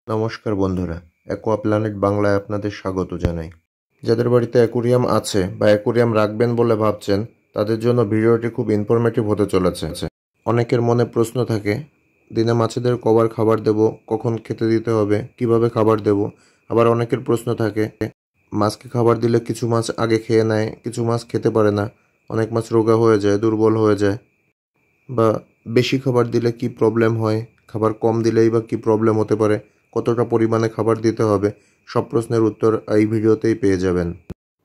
নমস্কার বন্ধুরা, aqua planet বাংলায় আপনাদের স্বাগত জানাই। যাদের বাড়িতে অ্যাকুরিয়াম আছে বা অ্যাকুরিয়াম রাখবেন বলে ভাবছেন, তাদের জন্য ভিডিওটি খুব ইনফরমেটিভ হতে চলেছে। অনেকের মনে প্রশ্ন থাকে, দিনে মাছেদের কবার খাবার দেব, কখন খেতে দিতে হবে, কিভাবে খাবার দেব। আবার অনেকের প্রশ্ন থাকে, মাছকে খাবার দিলে কিছু মাছ আগে খেয়ে নেয়, কিছু মাছ খেতে পারে না, অনেক মাছ রোগা হয়ে যায়, দুর্বল হয়ে যায়, বা বেশি খাবার দিলে কি প্রবলেম হয়, খাবার কম দিলেই বা কি প্রবলেম হতে পারে, কতটা পরিমাণে খাবার দিতে হবে, সব প্রশ্নের উত্তর এই ভিডিওতেই পেয়ে যাবেন।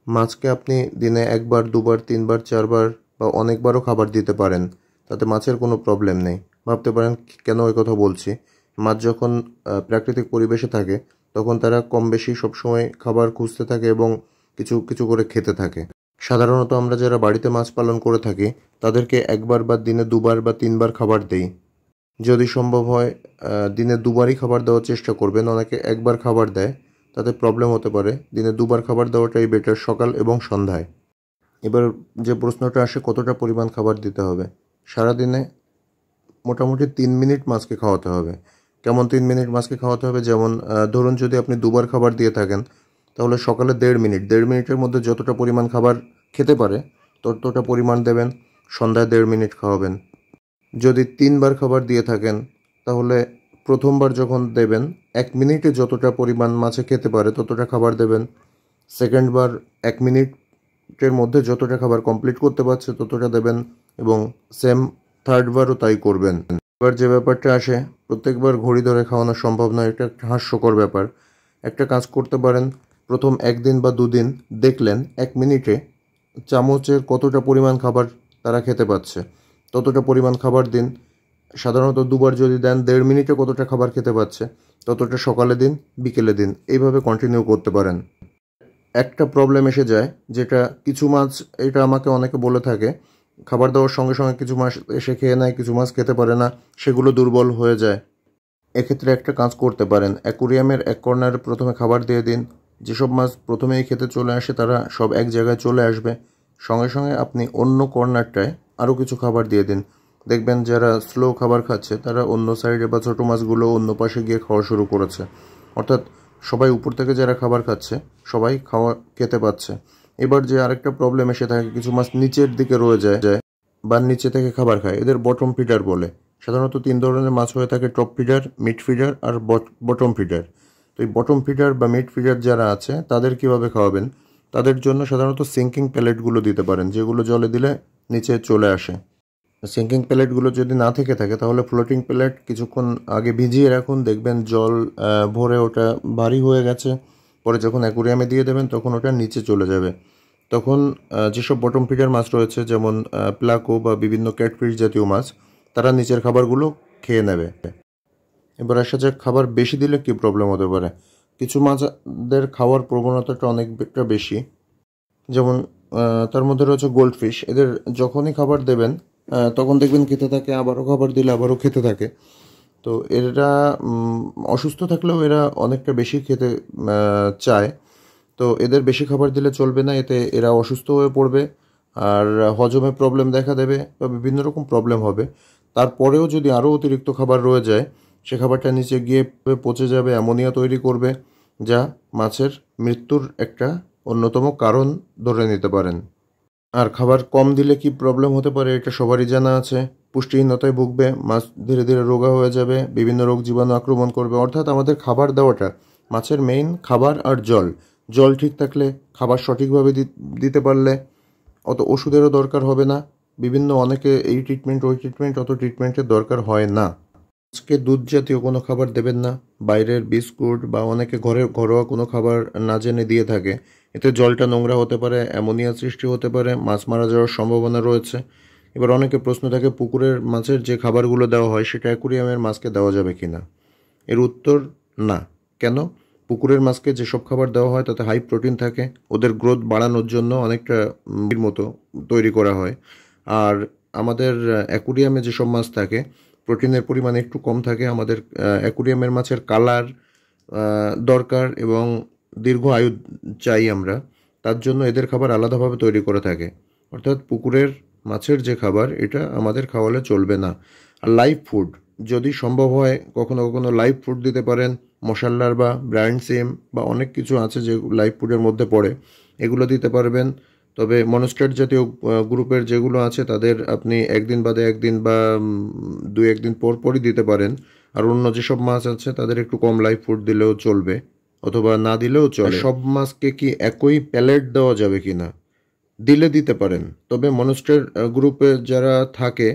মাছকে আপনি দিনে একবার, দুবার, তিনবার, চারবার বা অনেকবারও খাবার দিতে পারেন, তাতে মাছের কোনো প্রবলেম নেই। ভাবতে পারেন কেন এই কথা বলছি। মাছ যখন প্রাকৃতিক পরিবেশে থাকে, তখন তারা কম বেশি সবসময় খাবার খুঁজতে থাকে এবং কিছু কিছু করে খেতে থাকে। সাধারণত আমরা যারা বাড়িতে মাছ পালন করে থাকি, তাদেরকে একবার বা দিনে দুবার বা তিনবার খাবার দেই। যদি সম্ভব হয় দিনে দুবারই খাবার দেওয়ার চেষ্টা করবেন। অনেকে একবার খাবার দেয়, তাতে প্রবলেম হতে পারে। দিনে দুবার খাবার দেওয়াটাই বেটার, সকাল এবং সন্ধ্যায়। এবার যে প্রশ্নটা আসে, কতটা পরিমাণ খাবার দিতে হবে। সারাদিনে মোটামুটি 3 মিনিট মাছকে খাওয়াতে হবে। কেমন 3 মিনিট মাছকে খাওয়াতে হবে? যেমন ধরুন যদি আপনি দুবার খাবার দিয়ে থাকেন, তাহলে সকালে 1.5 মিনিট, 1.5 মিনিটের মধ্যে যতটা পরিমাণ খাবার খেতে পারে ততটা পরিমাণ দেবেন। সন্ধ্যায় 1.5 মিনিট খাওয়াবেন। যদি 3বার খাবার দিয়ে থাকেন, তাহলে প্রথমবার যখন দেবেন 1 মিনিটে যতটা পরিমাণ মাছে খেতে পারে ততটা খাবার দেবেন। সেকেন্ডবার 1 মিনিটের মধ্যে যতটা খাবার কমপ্লিট করতে পারছে ততটা দেবেন, এবং সেম থার্ডবারও তাই করবেন। এবার যে ব্যাপারটা আসে, প্রত্যেকবার ঘড়ি ধরে খাওয়ানো সম্ভব নয়, এটা একটা হাস্যকর ব্যাপার। একটা কাজ করতে পারেন, প্রথম 1 দিন বা 2 দিন দেখলেন 1 মিনিটে চামচের কতটা পরিমাণ খাবার তারা খেতে পাচ্ছে, ততটা পরিমাণ খাবার দিন। সাধারণত দুবার যদি দেন, 1.5 মিনিটে কতটা খাবার খেতে পাচ্ছে ততটা সকালে দিন, বিকেলে দিন। এইভাবে কন্টিনিউ করতে পারেন। একটা প্রবলেম এসে যায়, যেটা কিছু মাছ, এটা আমাকে অনেকে বলে থাকে, খাবার দেওয়ার সঙ্গে সঙ্গে কিছু মাছ এসে খেয়ে নেয়, কিছু মাছ খেতে পারে না, সেগুলো দুর্বল হয়ে যায়। এক্ষেত্রে একটা কাজ করতে পারেন, অ্যাকুরিয়ামের এক কর্নারে প্রথমে খাবার দিয়ে দিন। যেসব মাছ প্রথমেই খেতে চলে আসে তারা সব এক জায়গায় চলে আসবে। সঙ্গে সঙ্গে আপনি অন্য কর্নারটায় আরও কিছু খাবার দিয়ে দিন। দেখবেন যারা স্লো খাবার খাচ্ছে তারা অন্য সাইডে বা ছোটো মাছগুলো অন্য পাশে গিয়ে খাওয়া শুরু করেছে। অর্থাৎ সবাই উপর থেকে যারা খাবার খাচ্ছে সবাই খেতে পাচ্ছে। এবার যে আরেকটা প্রবলেম এসে থাকে, কিছু মাছ নিচের দিকে রয়ে যায় বা নিচে থেকে খাবার খায়, এদের বটম ফিডার বলে। সাধারণত 3 ধরনের মাছ হয়ে থাকে, টপ ফিডার, মিড ফিডার আর বটম ফিডার। তো এই বটম ফিডার বা মিড ফিডার যারা আছে তাদের কিভাবে খাওয়াবেন? তাদের জন্য সাধারণত সিঙ্কিং প্যালেটগুলো দিতে পারেন, যেগুলো জলে দিলে নিচে চলে আসে। সিঙ্কিং প্যালেটগুলো যদি না থেকে থাকে, তাহলে ফ্লোটিং প্যালেট কিছুক্ষণ আগে ভিজিয়ে রাখুন। দেখবেন জল ভরে ওটা ভারী হয়ে গেছে, পরে যখন অ্যাকুরিয়ামে দিয়ে দেবেন তখন ওটা নিচে চলে যাবে। তখন যেসব বটম ফিডার মাছ রয়েছে, যেমন প্লাকো বা বিভিন্ন ক্যাটফিশ জাতীয় মাছ, তারা নিচের খাবারগুলো খেয়ে নেবে। এবার আসা যাক, খাবার বেশি দিলে কী প্রবলেম হতে পারে। কিছু মাছদের খাওয়ার প্রবণতাটা অনেকটা বেশি, যেমন তার মধ্যে রয়েছে গোল্ডফিশ। এদের যখনই খাবার দেবেন তখন দেখবেন খেতে থাকে, আবারও খাবার দিলে আবারও খেতে থাকে। তো এরা অসুস্থ থাকলেও এরা অনেকটা বেশি খেতে চায়। তো এদের বেশি খাবার দিলে চলবে না, এতে এরা অসুস্থ হয়ে পড়বে আর হজমে প্রবলেম দেখা দেবে বা বিভিন্ন রকম প্রবলেম হবে। তারপরেও যদি আরও অতিরিক্ত খাবার রয়ে যায়, সে খাবারটা নিচে গিয়ে পচে যাবে, অ্যামোনিয়া তৈরি করবে, যা মাছের মৃত্যুর একটা অন্যতম কারণ ধরে নিতে পারেন। আর খাবার কম দিলে কি প্রবলেম হতে পারে এটা সবারই জানা আছে। পুষ্টিহীনতায় ভুগবে মাছ, ধীরে ধীরে রোগা হয়ে যাবে, বিভিন্ন রোগ জীবাণু আক্রমণ করবে। অর্থাৎ আমাদের খাবার দেওয়াটা, মাছের মেইন খাবার আর জল। জল ঠিক থাকলে, খাবার সঠিকভাবে দিতে পারলে অত ওষুধেরও দরকার হবে না। অনেকে এই ট্রিটমেন্ট ওই ট্রিটমেন্ট, অত ট্রিটমেন্টের দরকার হয় না। আজকে দুধ জাতীয় কোনো খাবার দেবেন না, বাইরের বিস্কুট বা অনেকে ঘরোয়া কোনো খাবার না জেনে দিয়ে থাকে। এতে জলটা নোংরা হতে পারে, অ্যামোনিয়া সৃষ্টি হতে পারে, মাছ মারা যাওয়ার সম্ভাবনা রয়েছে। এবার অনেকে প্রশ্ন থাকে, পুকুরের মাছের যে খাবারগুলো দেওয়া হয় সেটা অ্যাকুরিয়ামের মাছকে দেওয়া যাবে কি না? এর উত্তর না। কেন? পুকুরের মাছকে যেসব খাবার দেওয়া হয় তাতে হাই প্রোটিন থাকে, ওদের গ্রোথ বাড়ানোর জন্য অনেকটা মতো তৈরি করা হয়। আর আমাদের অ্যাকুরিয়ামে যেসব মাছ থাকে প্রোটিনের পরিমাণ একটু কম থাকে। আমাদের অ্যাকুরিয়ামের মাছের কালার দরকার এবং দীর্ঘ আয়ু চাই আমরা, তার জন্য এদের খাবার আলাদাভাবে তৈরি করে থাকে। অর্থাৎ পুকুরের মাছের যে খাবার, এটা আমাদের খাওয়ালে চলবে না। আর লাইভ ফুড যদি সম্ভব হয়, কখনো কখনো লাইভ ফুড দিতে পারেন, মশাল্লার বা ব্রাইন সিম বা অনেক কিছু আছে যে লাইভ ফুডের মধ্যে পড়ে, এগুলো দিতে পারবেন। তবে মনস্টার জাতীয় গ্রুপের যেগুলো আছে তাদের আপনি একদিন বাদে একদিন বা 2-1 দিন পর পরই দিতে পারেন। আর অন্য যেসব মাছ আছে তাদের একটু কম লাইভ ফুড দিলেও চলবে, অথবা না দিলেও চলে। সব মাছকে কি একই প্যালেট দেওয়া যাবে কিনা? দিলে দিতে পারেন, তবে মনস্টার গ্রুপে যারা থাকে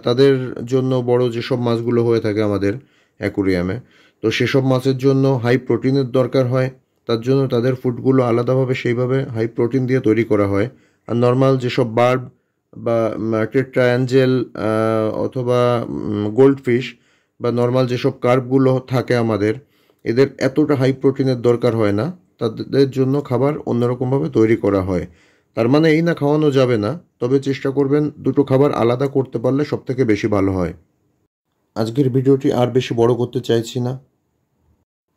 তাদের জন্য বড় যেসব মাছগুলো হয়ে থাকে আমাদের অ্যাকুরিয়ামে, তো সেসব মাছের জন্য হাই প্রোটিনের দরকার হয়। তার জন্য তাদের ফুডগুলো আলাদাভাবে সেইভাবে হাই প্রোটিন দিয়ে তৈরি করা হয়। আর নর্মাল যেসব বার্ব বা টেট্রা অ্যাঞ্জেল অথবা গোল্ড ফিশ বা নর্মাল যেসব কার্পগুলো থাকে আমাদের, এদের এতটা হাই প্রোটিনের দরকার হয় না। তাদের জন্য খাবার অন্যরকমভাবে তৈরি করা হয়। তার মানে এই না খাওয়ানো যাবে না, তবে চেষ্টা করবেন দুটো খাবার আলাদা করতে পারলে সবথেকে বেশি ভালো হয়। আজকের ভিডিওটি আর বেশি বড় করতে চাইছি না।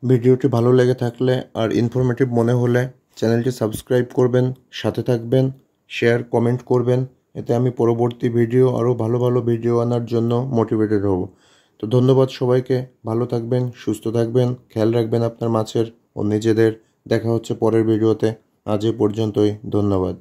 ভিডিওটি ভালো লেগে থাকলে আর ইনফরমেটিভ মনে হলে চ্যানেলটি সাবস্ক্রাইব করবেন, সাথে থাকবেন, শেয়ার কমেন্ট করবেন। এতে আমি পরবর্তী ভিডিও আরও ভালো ভালো ভিডিও আনার জন্য মোটিভেটেড হব। তো ধন্যবাদ সবাইকে। ভালো থাকবেন, সুস্থ থাকবেন, খেয়াল রাখবেন আপনার মাছের ও নিজেদের। দেখা হচ্ছে পরের ভিডিওতে। আজ এ পর্যন্তই। ধন্যবাদ।